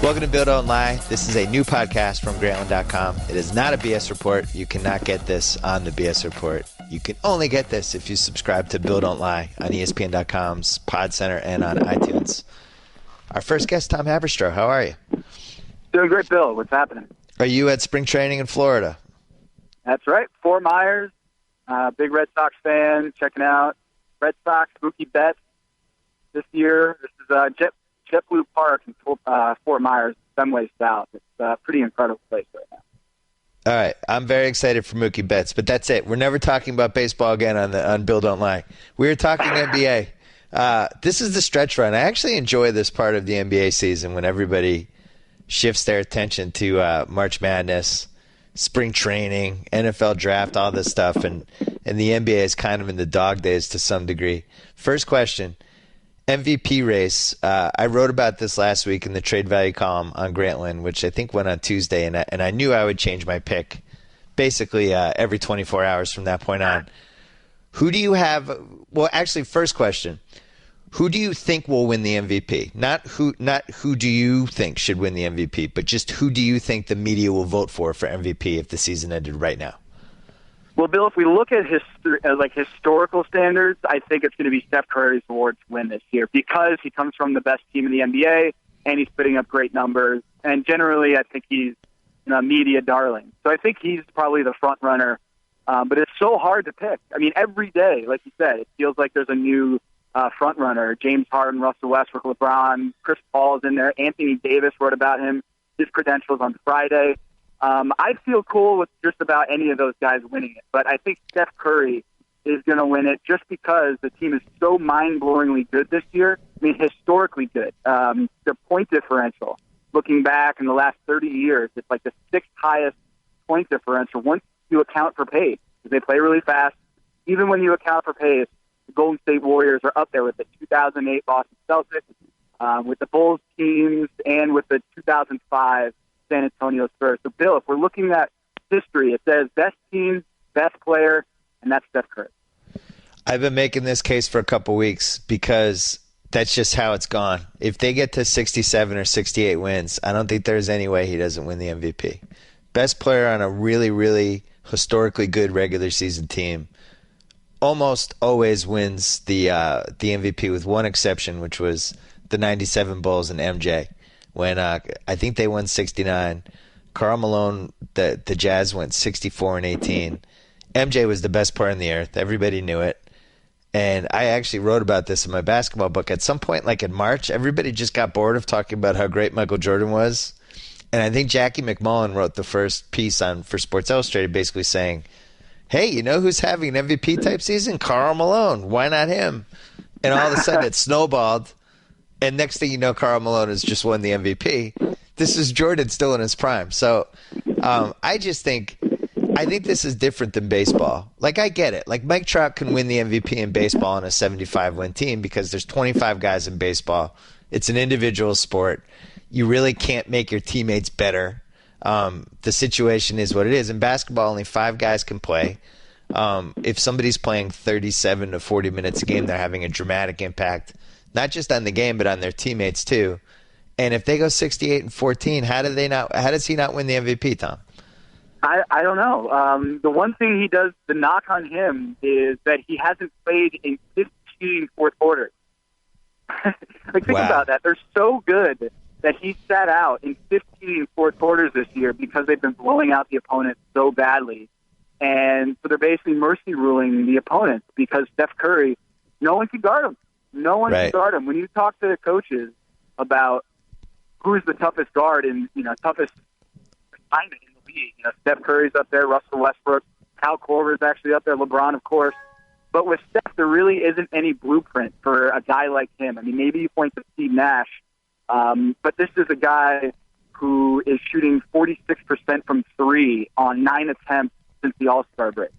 Welcome to Bill Don't Lie. This is a new podcast from Grantland.com. It is not a BS report. You cannot get this on the BS report. You can only get this if you subscribe to Bill Don't Lie on ESPN.com's Pod Center and on iTunes. Our first guest, Tom Haberstroh. How are you? Doing great, Bill. What's happening? Are you at spring training in Florida? That's right. Fort Myers, big Red Sox fan, checking out Red Sox Mookie Betts this year. This is JetBlue Park in Fort Myers, Fenway South. It's a pretty incredible place right now. All right. I'm very excited for Mookie Betts, but that's it. We're never talking about baseball again on Bill Don't Lie. We're talking NBA. This is the stretch run. I actually enjoy this part of the NBA season when everybody shifts their attention to March Madness, spring training, NFL draft, all this stuff, and the NBA is kind of in the dog days to some degree. First question, MVP race. I wrote about this last week in the trade value column on Grantland, which I think went on Tuesday, and I knew I would change my pick basically every 24 hours from that point on. Who do you have? Well, actually, first question. Who do you think will win the MVP? Not who do you think should win the MVP, but just who do you think the media will vote for MVP if the season ended right now? Well, Bill, if we look at historical standards, I think it's going to be Steph Curry's award to win this year because he comes from the best team in the NBA and he's putting up great numbers. And generally, I think he's a media darling. So I think he's probably the front runner. But it's so hard to pick. I mean, every day, like you said, it feels like there's a new front runner. James Harden, Russell Westbrook, LeBron, Chris Paul is in there. Anthony Davis wrote about him, his credentials on Friday. I'd feel cool with just about any of those guys winning it, but I think Steph Curry is going to win it just because the team is so mind-blowingly good this year. I mean, historically good. The point differential, looking back in the last 30 years, it's like the sixth highest point differential once you account for pace. They play really fast. Even when you account for pace, the Golden State Warriors are up there with the 2008 Boston Celtics, with the Bulls teams, and with the 2005 San Antonio Spurs. So, Bill, if we're looking at history, it says best team, best player, and that's Steph Curry. I've been making this case for a couple weeks because that's just how it's gone. If they get to 67 or 68 wins, I don't think there's any way he doesn't win the MVP. Best player on a really, really historically good regular season team almost always wins the MVP with one exception, which was the 97 Bulls and MJ. When I think they won 69, Karl Malone, the Jazz went 64 and 18. MJ was the best player on the earth. Everybody knew it. And I actually wrote about this in my basketball book. At some point, like in March, everybody just got bored of talking about how great Michael Jordan was. And I think Jackie McMullen wrote the first piece for Sports Illustrated basically saying, hey, you know who's having an MVP type season? Karl Malone. Why not him? And all of a sudden it snowballed. And next thing you know, Karl Malone has just won the MVP. This is Jordan still in his prime. So I think this is different than baseball. Like, I get it. Like, Mike Trout can win the MVP in baseball on a 75-win team because there's 25 guys in baseball. It's an individual sport. You really can't make your teammates better. The situation is what it is. In basketball, only 5 guys can play. If somebody's playing 37 to 40 minutes a game, they're having a dramatic impact. Not just on the game, but on their teammates too. And if they go 68 and 14, how does he not win the MVP, Tom? I don't know. The one thing he does, the knock on him, is that he hasn't played in 15 fourth quarters. Think about that. They're so good that he sat out in 15 fourth quarters this year because they've been blowing out the opponent so badly. And so they're basically mercy ruling the opponents because Steph Curry, no one can guard him. No one can guard him. When you talk to the coaches about who's the toughest guard and toughest assignment in the league, Steph Curry's up there, Russell Westbrook, Kyle Korver's actually up there, LeBron, of course. But with Steph, there really isn't any blueprint for a guy like him. I mean, maybe you point to Steve Nash, but this is a guy who is shooting 46% from three on 9 attempts since the All-Star break.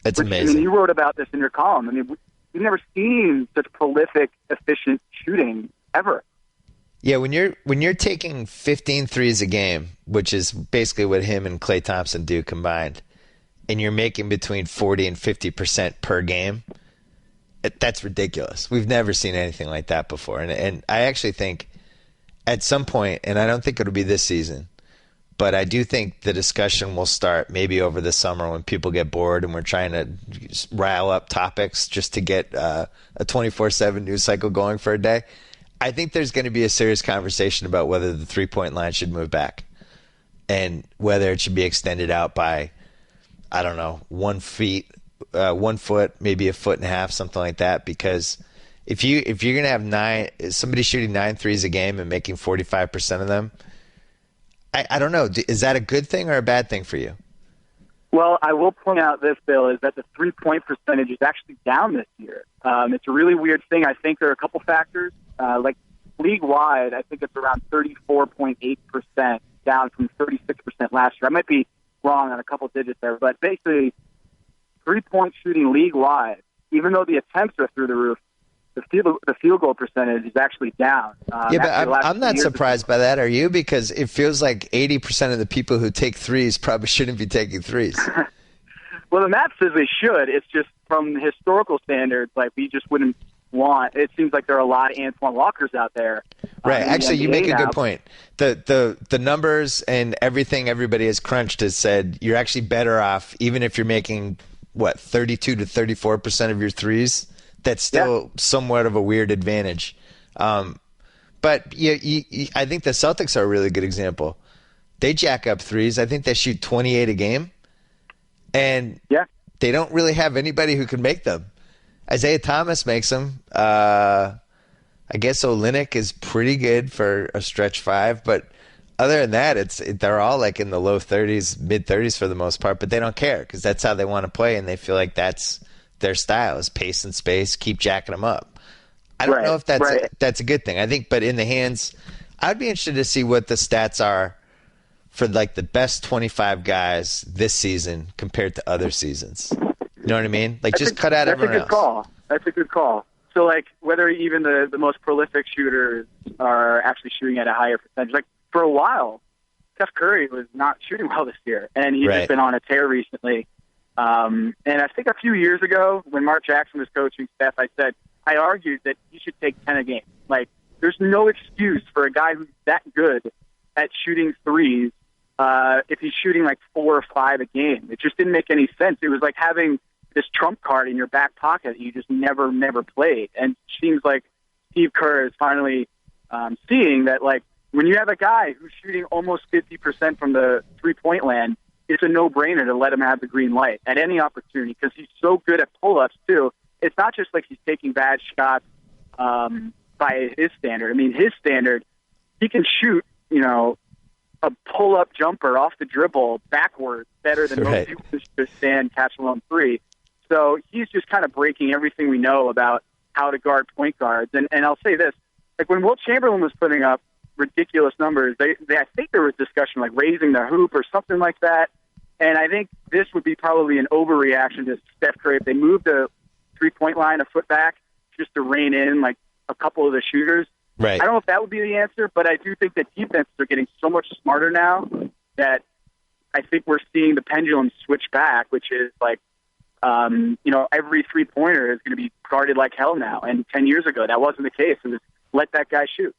That's amazing. I mean, you wrote about this in your column. I mean, we've never seen such prolific, efficient shooting ever. Yeah, when you're taking 15 threes a game, which is basically what him and Klay Thompson do combined, and you're making between 40 and 50% per game, that's ridiculous. We've never seen anything like that before. And I actually think at some point, and I don't think it'll be this season, but I do think the discussion will start maybe over the summer when people get bored and we're trying to rile up topics just to get a 24/7 news cycle going for a day. I think there's going to be a serious conversation about whether the three-point line should move back and whether it should be extended out by, I don't know, 1 foot, maybe a foot and a half, something like that. Because if you're going to have somebody shooting 9 threes a game and making 45% of them, I don't know. Is that a good thing or a bad thing for you? Well, I will point out this, Bill, is that the three-point percentage is actually down this year. It's a really weird thing. I think there are a couple factors. Like league-wide, I think it's around 34.8%, down from 36% last year. I might be wrong on a couple digits there, but basically three-point shooting league-wide, even though the attempts are through the roof, the field goal percentage is actually down. Yeah, but I'm not surprised by that. Are you? Because it feels like 80% of the people who take threes probably shouldn't be taking threes. Well, the math says they should. It's just from historical standards, like we just wouldn't want. It seems like there are a lot of Antoine Walkers out there. Right. Actually, you make a good point. The numbers and everything everybody has crunched has said you're actually better off even if you're making 32 to 34% of your threes. That's still somewhat of a weird advantage. But I think the Celtics are a really good example. They jack up threes. I think they shoot 28 a game. And they don't really have anybody who can make them. Isaiah Thomas makes them. I guess Olynyk is pretty good for a stretch five. But other than that, they're all like in the low 30s, mid 30s for the most part. But they don't care because that's how they want to play. And they feel like that's their style is pace and space, keep jacking them up. I don't know if that's a good thing. I think, but in the hands, I'd be interested to see what the stats are for like the best 25 guys this season compared to other seasons. You know what I mean? Like just cut out everyone else. That's a good call. So like whether even the most prolific shooters are actually shooting at a higher percentage. Like for a while, Steph Curry was not shooting well this year, and he's just been on a tear recently. And I think a few years ago when Mark Jackson was coaching Steph, I argued that he should take 10 a game. Like, there's no excuse for a guy who's that good at shooting threes if he's shooting like 4 or 5 a game. It just didn't make any sense. It was like having this trump card in your back pocket that you just never played. And it seems like Steve Kerr is finally seeing that, like, when you have a guy who's shooting almost 50% from the three-point land, it's a no-brainer to let him have the green light at any opportunity because he's so good at pull-ups, too. It's not just like he's taking bad shots by his standard. I mean, his standard, he can shoot, a pull-up jumper off the dribble backwards better than most people just stand catch alone three. So he's just kind of breaking everything we know about how to guard point guards. And I'll say this, like when Wilt Chamberlain was putting up ridiculous numbers, I think there was discussion like raising the hoop or something like that. And I think this would be probably an overreaction to Steph Curry if they moved the three-point line a foot back just to rein in like a couple of the shooters. Right. I don't know if that would be the answer, but I do think that defenses are getting so much smarter now that I think we're seeing the pendulum switch back, which is like, every three-pointer is going to be guarded like hell now. And 10 years ago, that wasn't the case. It was let that guy shoot.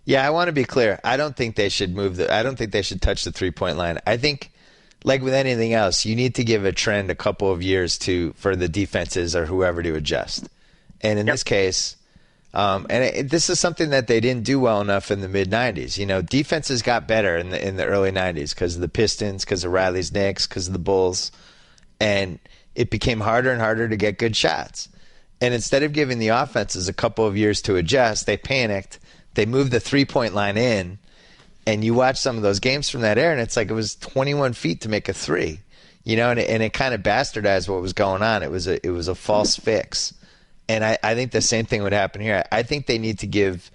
Yeah, I want to be clear. I don't think they should I don't think they should touch the three-point line. I think, like with anything else, you need to give a trend a couple of years for the defenses or whoever to adjust. And in this case, this is something that they didn't do well enough in the mid-'90s. Defenses got better in the early 90s because of the Pistons, because of Riley's Knicks, because of the Bulls. And it became harder and harder to get good shots. And instead of giving the offenses a couple of years to adjust, they panicked. They moved the three-point line in. And you watch some of those games from that era, and it's like it was 21 feet to make a three, and it kind of bastardized what was going on. It was a false fix. And I think the same thing would happen here. I think they need to give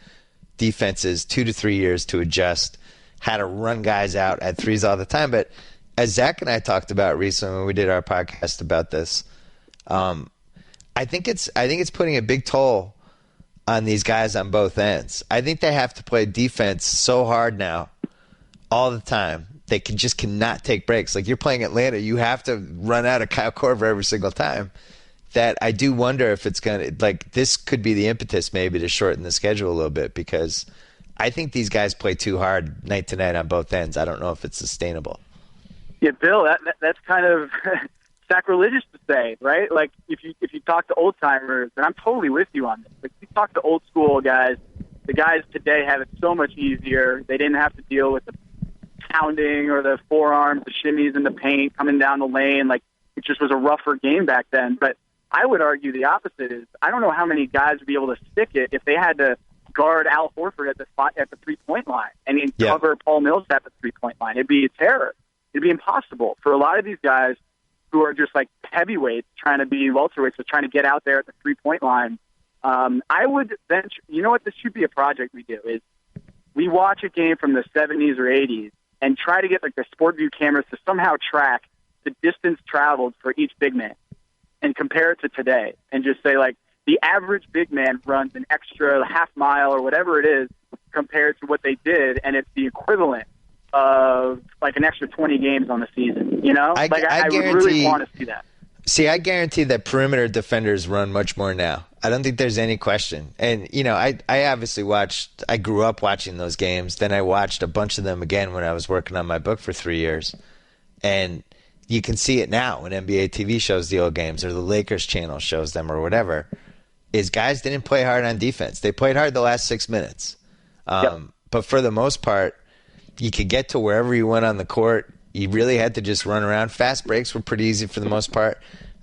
defenses 2 to 3 years to adjust how to run guys out at threes all the time. But as Zach and I talked about recently when we did our podcast about this, I think it's putting a big toll on these guys on both ends. I think they have to play defense so hard now, all the time. They cannot take breaks. Like you're playing Atlanta, you have to run out of Kyle Korver every single time. That I do wonder if it's this could be the impetus maybe to shorten the schedule a little bit because I think these guys play too hard night to night on both ends. I don't know if it's sustainable. Yeah, Bill, that's kind of sacrilegious to say, right? Like if you talk to old timers, and I'm totally with you on this. Like if you talk to old school guys, the guys today have it so much easier. They didn't have to deal with the pounding or the forearms, the shimmies in the paint coming down the lane. Like it just was a rougher game back then. But I would argue the opposite is I don't know how many guys would be able to stick it if they had to guard Al Horford at the 3-point line and cover Paul Millsap at the 3-point line. It'd be a terror. It'd be impossible for a lot of these guys who are just like heavyweights trying to be welterweights, so trying to get out there at the 3-point line. I would venture, you know what, this should be a project we do, is we watch a game from the 70s or 80s and try to get like the Sport View cameras to somehow track the distance traveled for each big man and compare it to today and just say like the average big man runs an extra half mile or whatever it is compared to what they did, and it's the equivalent of like an extra 20 games on the season. You know, I would really want to see that. See, I guarantee that perimeter defenders run much more now. I don't think there's any question. And, you know, I obviously I grew up watching those games. Then I watched a bunch of them again when I was working on my book for 3 years. And you can see it now when NBA TV shows the old games or the Lakers channel shows them or whatever, is guys didn't play hard on defense. They played hard the last 6 minutes. But for the most part, you could get to wherever you went on the court. You really had to just run around. Fast breaks were pretty easy for the most part.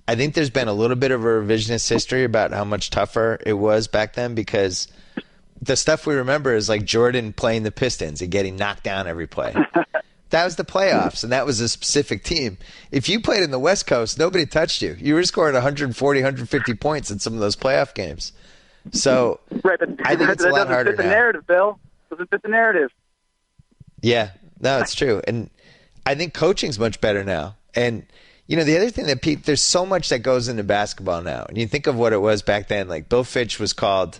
I think there's been a little bit of a revisionist history about how much tougher it was back then because the stuff we remember is like Jordan playing the Pistons and getting knocked down every play. That was the playoffs, and that was a specific team. If you played in the West Coast, nobody touched you. You were scoring 140, 150 points in some of those playoff games. So right, but I think it's a lot harder now. Doesn't fit the narrative, Bill. Doesn't fit the narrative. Yeah, no, it's true. And I think coaching's much better now. And, you know, the other thing that Pete, there's so much that goes into basketball now. And you think of what it was back then. Like Bill Fitch was called,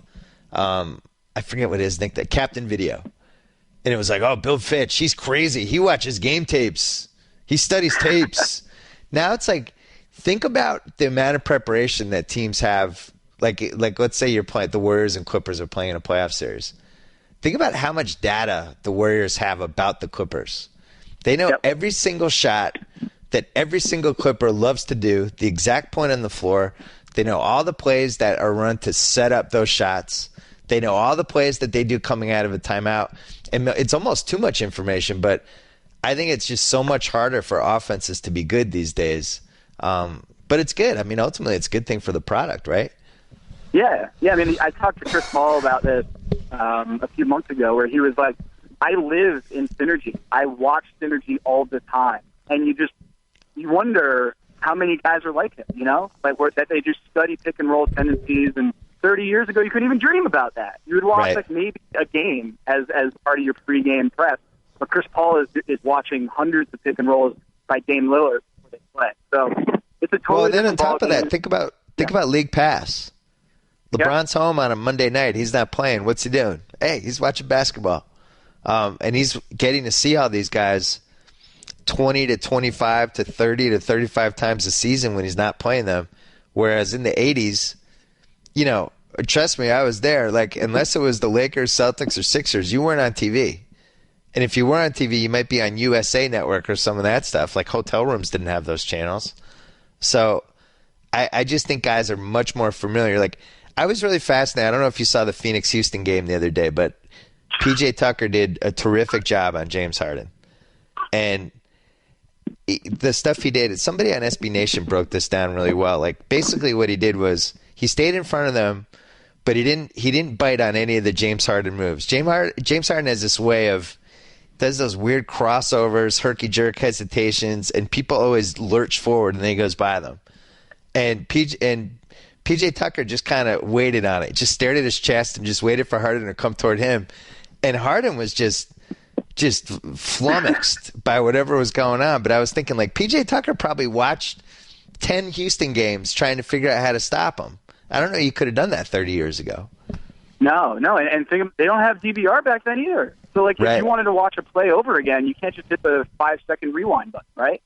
I forget what his nickname, Captain Video. And it was like, oh, Bill Fitch, he's crazy. He watches game tapes. He studies tapes. Now it's like, think about the amount of preparation that teams have. Like let's say you're playing, the Warriors and Clippers are playing a playoff series. Think about how much data the Warriors have about the Clippers. They know every single shot that every single Clipper loves to do, the exact point on the floor. They know all the plays that are run to set up those shots. They know all the plays that they do coming out of a timeout. And it's almost too much information, but I think it's just so much harder for offenses to be good these days. But it's good. I mean, ultimately, it's a good thing for the product, right? Yeah. I mean, I talked to Chris Paul about this a few months ago where he was like, I live in synergy. I watch synergy all the time. And you wonder how many guys are like him, you know? Like that they just study pick and roll tendencies, and 30 years ago you couldn't even dream about that. You would watch like maybe a game as part of your pregame prep. But Chris Paul is watching hundreds of pick and rolls by Dame Lillard before they play. So it's a totally then on top of game. that, think about League Pass. LeBron's home on a Monday night. He's not playing. What's he doing? Hey, he's watching basketball. And he's getting to see all these guys 20 to 25 to 30 to 35 times a season when he's not playing them. Whereas in the 80s, you know, trust me, I was there. Like, unless it was the Lakers, Celtics, or Sixers, you weren't on TV. And if you were on TV, you might be on USA Network or some of that stuff. Like, hotel rooms didn't have those channels. So I just think guys are much more familiar. Like, I was really fascinated. I don't know if you saw the Phoenix-Houston game the other day, but P.J. Tucker did a terrific job on James Harden. And the stuff he did, somebody on SB Nation broke this down really well. Like, basically what he did was he stayed in front of them, but he didn't bite on any of the James Harden moves. James Harden has this way of does those weird crossovers, herky-jerk hesitations, and people always lurch forward and then he goes by them. And PJ Tucker just kind of waited on it, just stared at his chest and just waited for Harden to come toward him. And Harden was just flummoxed by whatever was going on. But I was thinking, like, PJ Tucker probably watched 10 Houston games trying to figure out how to stop him. I don't know. You could have done that 30 years ago. No. And think they don't have DVR back then either. So, like, if you wanted to watch a play over again, you can't just hit the 5-second rewind button, right?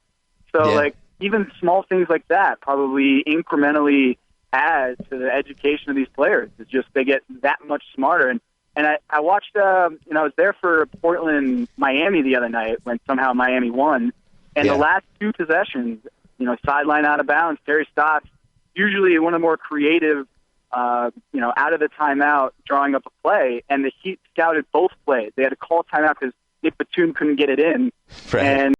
So, like, even small things like that probably incrementally add to the education of these players. It's just they get that much smarter. And And I watched, I was there for Portland, Miami the other night when somehow Miami won. And the last two possessions, sideline out of bounds, Terry Stotts, usually one of the more creative, out of the timeout, drawing up a play. And the Heat scouted both plays. They had to call timeout because Nick Batum couldn't get it in. Right. And